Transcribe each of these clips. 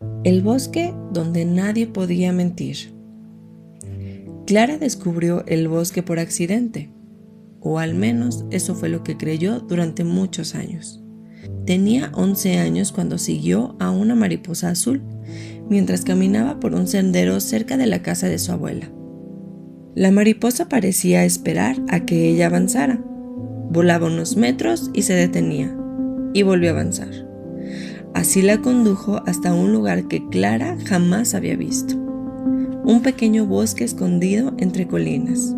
El bosque donde nadie podía mentir. Clara descubrió el bosque por accidente, o al menos eso fue lo que creyó durante muchos años. Tenía 11 años cuando siguió a una mariposa azul, mientras caminaba por un sendero cerca de la casa de su abuela. La mariposa parecía esperar a que ella avanzara. Volaba unos metros y se detenía, y volvió a avanzar. Así la condujo hasta un lugar que Clara jamás había visto. Un pequeño bosque escondido entre colinas.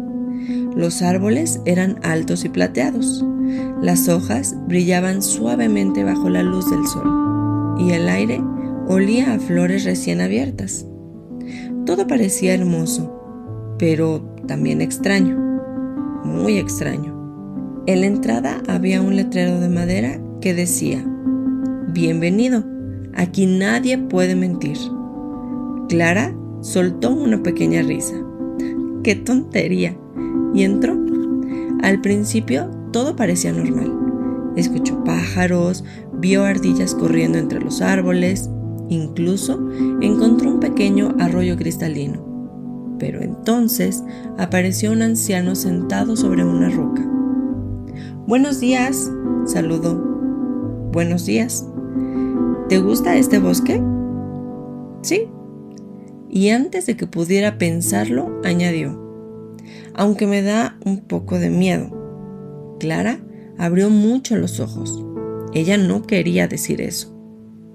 Los árboles eran altos y plateados. Las hojas brillaban suavemente bajo la luz del sol, y el aire olía a flores recién abiertas. Todo parecía hermoso, pero también extraño, muy extraño. En la entrada había un letrero de madera que decía: «Bienvenido, aquí nadie puede mentir». Clara soltó una pequeña risa. ¡Qué tontería! Y entró. Al principio todo parecía normal. Escuchó pájaros, vio ardillas corriendo entre los árboles, incluso encontró un pequeño arroyo cristalino. Pero entonces apareció un anciano sentado sobre una roca. «Buenos días», saludó. «Buenos días. ¿Te gusta este bosque?» «Sí». Y antes de que pudiera pensarlo, añadió: «Aunque me da un poco de miedo». Clara abrió mucho los ojos. Ella no quería decir eso.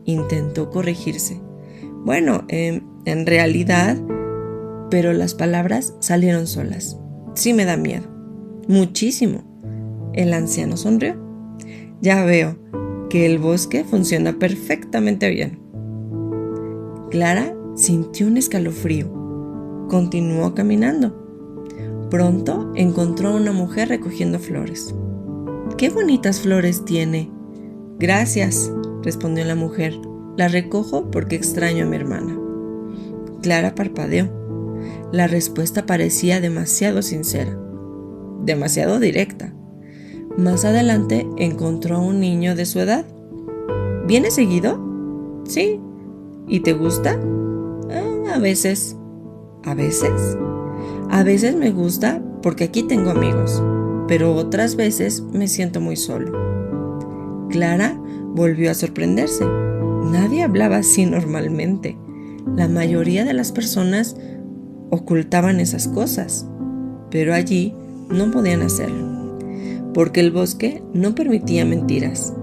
Intentó corregirse. «Bueno, en realidad…», pero las palabras salieron solas. «Sí me da miedo. Muchísimo». El anciano sonrió. «Ya veo que el bosque funciona perfectamente bien». Clara sintió un escalofrío. Continuó caminando. Pronto encontró a una mujer recogiendo flores. «¡Qué bonitas flores tiene!». «Gracias», respondió la mujer. «Las recojo porque extraño a mi hermana». Clara parpadeó. La respuesta parecía demasiado sincera, demasiado directa. Más adelante encontró a un niño de su edad. «¿Vienes seguido?» «Sí». «¿Y te gusta?» A veces». «¿A veces?» «A veces me gusta porque aquí tengo amigos, pero otras veces me siento muy solo». Clara volvió a sorprenderse. Nadie hablaba así normalmente. La mayoría de las personas ocultaban esas cosas, pero allí no podían hacerlo, porque el bosque no permitía mentiras,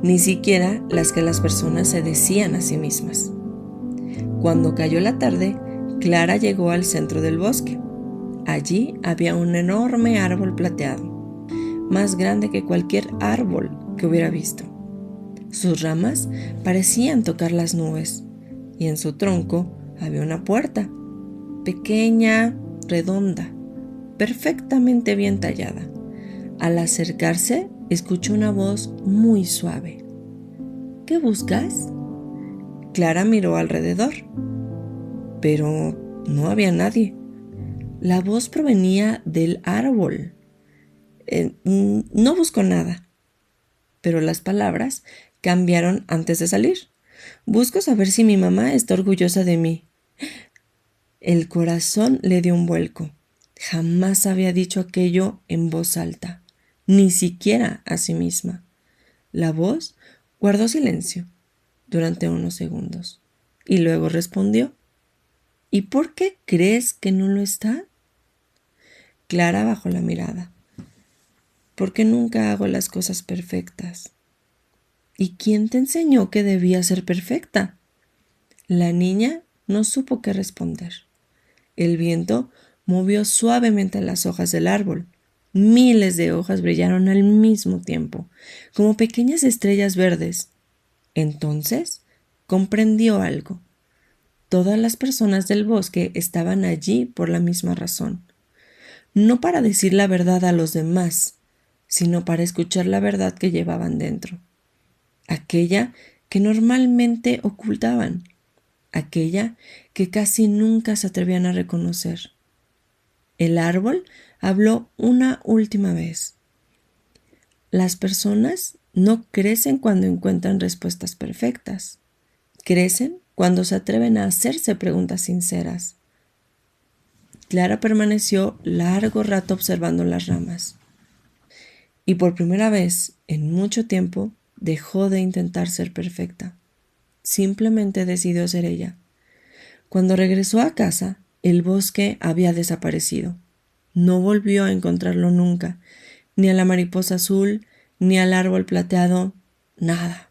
ni siquiera las que las personas se decían a sí mismas. Cuando cayó la tarde, Clara llegó al centro del bosque. Allí había un enorme árbol plateado, más grande que cualquier árbol que hubiera visto. Sus ramas parecían tocar las nubes, y en su tronco había una puerta, pequeña, redonda, perfectamente bien tallada. Al acercarse, escuchó una voz muy suave. «¿Qué buscas?». Clara miró alrededor, pero no había nadie. La voz provenía del árbol. «No busco nada». Pero las palabras cambiaron antes de salir. «Busco saber si mi mamá está orgullosa de mí». El corazón le dio un vuelco. Jamás había dicho aquello en voz alta, ni siquiera a sí misma. La voz guardó silencio durante unos segundos y luego respondió: «¿Y por qué crees que no lo está?». Clara bajó la mirada. «Porque nunca hago las cosas perfectas». «¿Y quién te enseñó que debía ser perfecta?». La niña no supo qué responder. El viento movió suavemente las hojas del árbol. Miles de hojas brillaron al mismo tiempo, como pequeñas estrellas verdes. Entonces comprendió algo. Todas las personas del bosque estaban allí por la misma razón. No para decir la verdad a los demás, sino para escuchar la verdad que llevaban dentro. Aquella que normalmente ocultaban. Aquella que casi nunca se atrevían a reconocer. El árbol habló una última vez. Las personas no crecen cuando encuentran respuestas perfectas. Crecen cuando se atreven a hacerse preguntas sinceras. Clara permaneció largo rato observando las ramas y por primera vez en mucho tiempo dejó de intentar ser perfecta. Simplemente decidió ser ella. Cuando regresó a casa, el bosque había desaparecido. No volvió a encontrarlo nunca, ni a la mariposa azul, ni al árbol plateado, nada.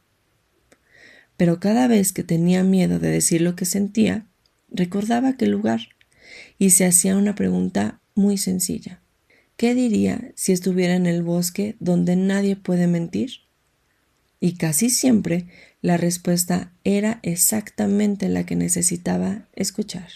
Pero cada vez que tenía miedo de decir lo que sentía, recordaba aquel lugar y se hacía una pregunta muy sencilla. ¿Qué diría si estuviera en el bosque donde nadie puede mentir? Y casi siempre la respuesta era exactamente la que necesitaba escuchar.